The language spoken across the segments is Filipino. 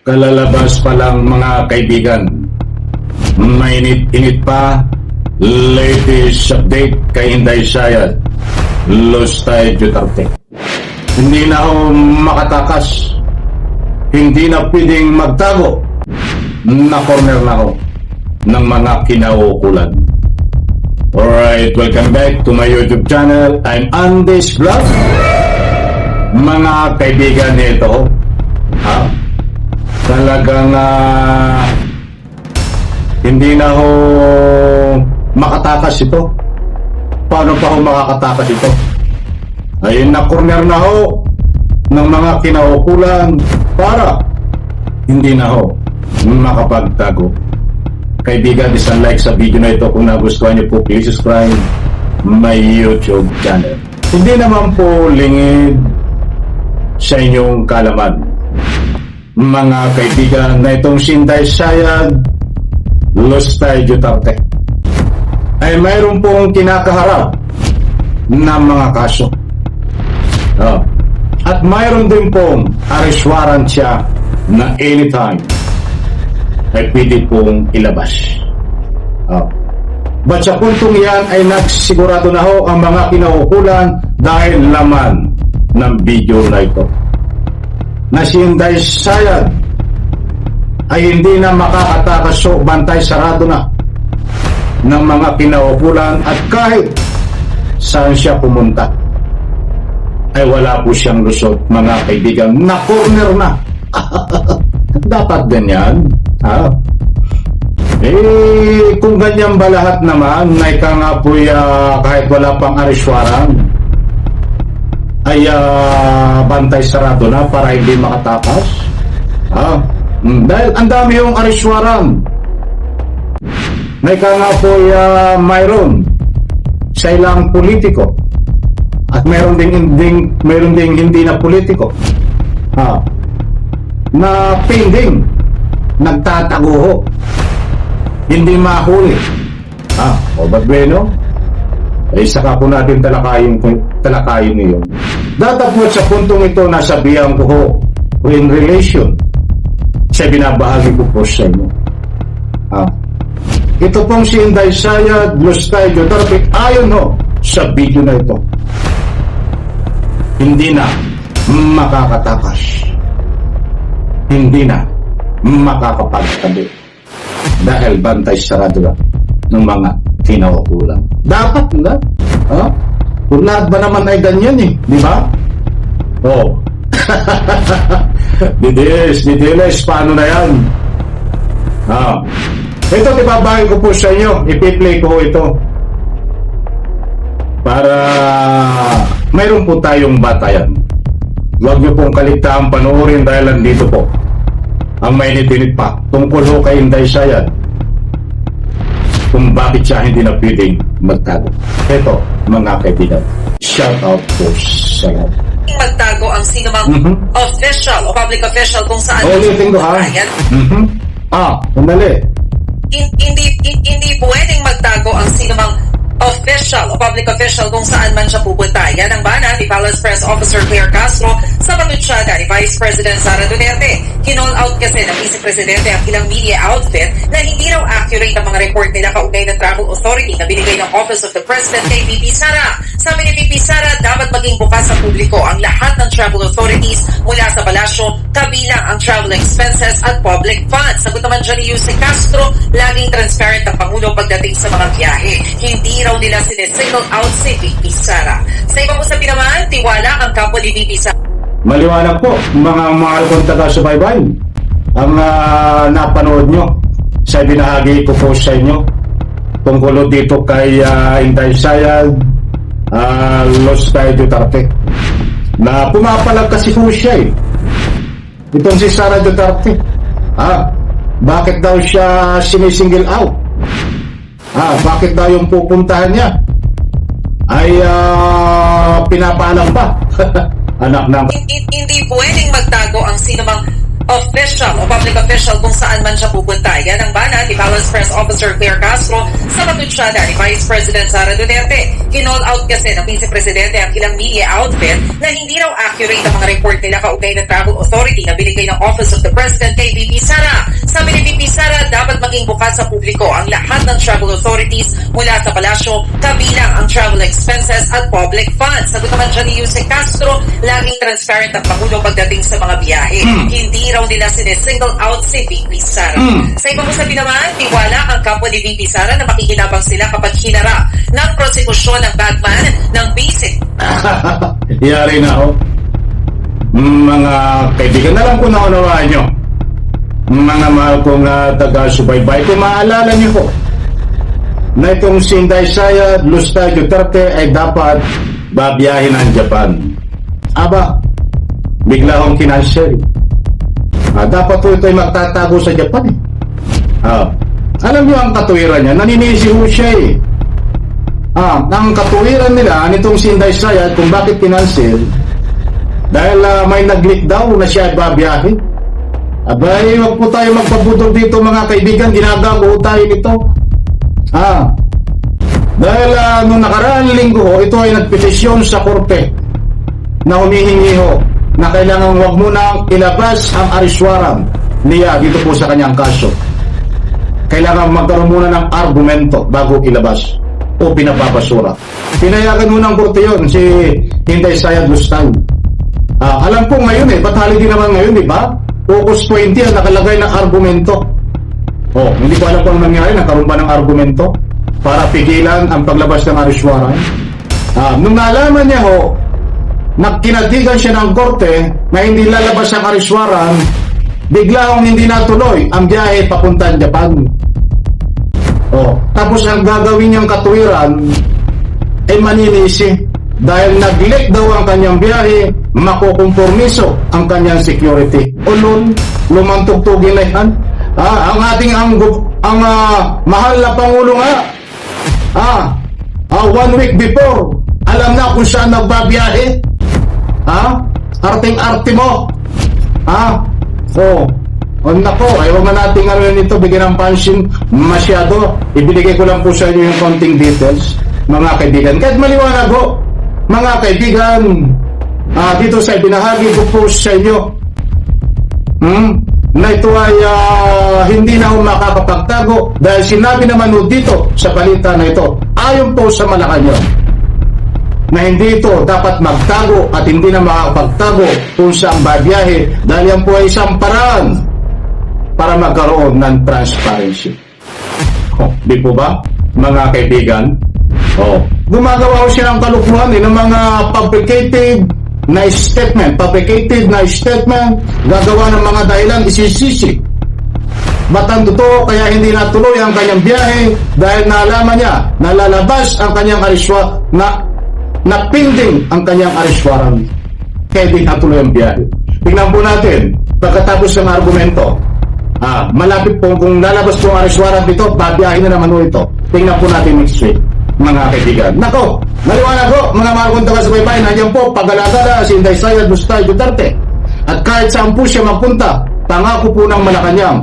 Kalalabas pa lang mga kaibigan. Mainit-init pa. Latest update kay Inday Sayad. Lustay Duterte. Hindi na ako makatakas. Hindi na pwedeng magtago. Na-corner na ako ng mga kinaukulan. Alright, welcome back to my YouTube channel. I'm Andes Vlog. Mga kaibigan nito, talagang hindi na ako makatakas ito. Paano pa ako makakatakas ito? Ay na-corner na ako ng mga kinaukulan para hindi na ako makapagtago. Kaibigan, isang like sa video na ito kung nagustuhan niyo po. Please subscribe my YouTube channel. Hindi naman po lingid sa inyong kalaman, mga kaibigan, na itong si Inday Sayad Lustay Duterte ay mayroon pong kinakaharap na mga kaso. At mayroon din pong arrest warrant siya na anytime ay pwede pong ilabas. But sa puntong yan ay nagsigurado na ho ang mga kinaukulan dahil laman ng video na ito na si Inday Sayad ay hindi na makakatakas, so bantay sarado na ng mga kinaukulan, at kahit saan siya pumunta ay wala po siyang lusot, mga kaibigan. Na-corner na. Dapat ganyan. Kung ganyan ba lahat naman, na ika nga po kahit wala pang arrest warrant ay bantay sarado na para hindi makatakas. Dahil ang dami yung arrest warrant na ika nga po mayroon sa ilang politiko at mayroon ding hindi na politiko na pending, nagtatago ho, hindi mahuli. O ba't bueno? Ay saka po natin talakayin niyo. Datapot sa puntong ito, nasabihan ko ho in relation sa binabahagi ko po sa inyo. Ito pong si Inday Sayad Lustay Duterte, ayon ho sa video na ito, hindi na makakatakas, hindi na makakapagtabi dahil bantay sarado na ng mga kinaukulan. Dapat na. Kung lahat ba naman ay ganyan di ba? Didilis, paano na yan? Ito, tibabahin ko po sa inyo, ipi-play ko ito para mayroon po tayong batayan. Huwag niyo pong kaligtaan panoorin dahil nandito po ang mainit-init pa tungkol ho kay Inday Sayad, kung bakit siya hindi na pwedeng magtago. Ito, mga kaibigan, shout out po sa inyo. Magtago ang sinumang official o public official kung saan ulitin ko sandali. Hindi pwedeng magtago ang sinumang official o public official kung saan man siya pupunta. Yan ang banat ni Palace Press Officer Claire Castro sa pangutsyada ni Vice President Sara Duterte. Kinall out kasi ng Vice Presidente ang ilang media outfit na hindi raw accurate ang mga report nila kaugnay ng travel authority na binigay ng Office of the President kay VP Sara. Sabi ni VP Sara, dapat maging bukas sa publiko ang lahat ng travel authorities mula sa palasyo, kabilang ang travel expenses at public funds. Sagot naman dyan ni Yusek Castro, laging transparent ang Pangulo pagdating sa mga biyahe. Hindi raw nila sinisignal out si VP Sara. Sa ibang usapin naman, tiwala ang kampo ni VP Sara. Maliwanag po, mga mahal kong taga-subaybay, ang napanood nyo sa binahagi ko po sa inyo tungkol dito kay Inday Sayad Lustay Duterte, na pumapalag kasi po siya itong si Sara Duterte. Bakit daw siya sinisingle out? Bakit daw yung pupuntahan niya ay pinapaalam pa? Anak ng... Hindi pwedeng magtago ang sinumang official o public official kung saan man siya pupunta. Yan ang banat ni Palace Press Officer Claire Castro sa pagtutsyada ni Vice President Sara Duterte. Kinall out kasi ng Vice Presidente ang ilang media outfit na hindi raw accurate ang mga report nila kaugnay ng travel authority na binigay ng Office of the President kay VP Sara. Sabi ni VP Sara, dapat maging bukas sa publiko ang lahat ng travel authorities mula sa palasyo, kabilang ang travel expenses at public funds. Sabi naman siya ni Yusek Castro, laging transparent ang Pangulo pagdating sa mga biyahe. Hindi raw nila sinisingle out si VP Sara. Sa ibang usabi naman, tiwala ang kapwa ni VP Sara na makikinabang sila kapag hinara ng prosekusyon ng Batman ng basic. Yari na ako. Mga kaibigan, na lang kung naunawaan nyo. Mga mahal kong taga-subaybay, kung maalala nyo po na itong si Inday Sara Lustay Duterte ay dapat babiyahin ng Japan. Aba, bigla akong kinansel. Dapat po ito ay magtatago sa Japan. Alam nyo ang katuwiran niya, naninisi ho siya eh. Ang katuwiran nila nitong si Inday Sara kung bakit kinansel, dahil may nag-leak daw na siya ay babiyahin. Abay, wag po tayo magpabudol dito mga kaibigan, ginagago tayo nito. Dahil nung nakaraang linggo, ito ay nagpetisyon sa korte na humihingi ho na kailangan wag muna ilabas ang arrest warrant niya dito po sa kanyang kaso. Kailangan magkaroon muna ng argumento bago ilabas o pinapapasura. Pinayagan muna ng korte yun si Inday Sara Lustay. Alam po ngayon ba't holiday naman ngayon, di ba? August 20 ang nakalagay ng argumento. Hindi ko alam kung anong nangyari, nagkaroon ba ng argumento para pigilan ang paglabas ng arrest warrant. Nung nalaman niya ho, kinatigan siya ng korte na hindi lalabas ang arrest warrant, bigla hong hindi natuloy ang biyahe papuntang Japan. Tapos ang gagawin niyang katuwiran ay maninisi dahil nag-leak daw ang kanyang biyahe, makukompormiso ang kanyang security. Lumantugtugin na yan. Ang ating mahal na Pangulo nga, 1 week before, alam na kung saan nagbabiyahe. Arting-arte mo. Nako, huwag na natin nito bigyan ng pansin masyado. Ibinigay ko lang po sa inyo yung konting details, mga kaibigan. Kahit maliwanag ho, mga kaibigan, dito sa binahagi ko po sa inyo na ito ay hindi na makakapagtago dahil sinabi naman dito sa balita na ito, ayon po sa Malacanang, na hindi ito dapat magtago at hindi na makakapagtago kung saan babiyahe dahil yan po ay isang paraan para magkaroon ng transparency. Di po ba, mga kaibigan? Gumagawa ko siya ng kalukuhan ng mga fabricated na statement, gagawa ng mga dahilan, isisisi. Ba't ang totoo kaya hindi natuloy ang kanyang biyahe dahil nalaman niya na lalabas ang kanyang arrest warrant, na pending ang kanyang arrest warrant. Kaya hindi natuloy ang biyahe. Tingnan po natin, pagkatapos ng argumento, malapit po kung lalabas po ang arrest warrant dito, babiyahin na naman ito. Tingnan po natin next week, mga kaibigan. Nako, maliwanag po, mga mahal kong taga-subaybay, nandiyan po, pag-alagala si Inday Sara Lustay Duterte. At kahit saan po siya magpunta, pangako po ng Malacanang,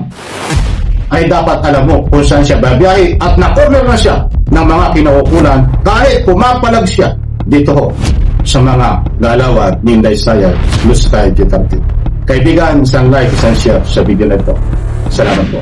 ay dapat alam mo kung saan siya babiyahe at na-corner na siya ng mga kinaukulan kahit pumapalag siya dito ho sa mga galawan ni Inday Sara Lustay Duterte. Kaibigan, isang like, isang share sa video na ito. Salamat po.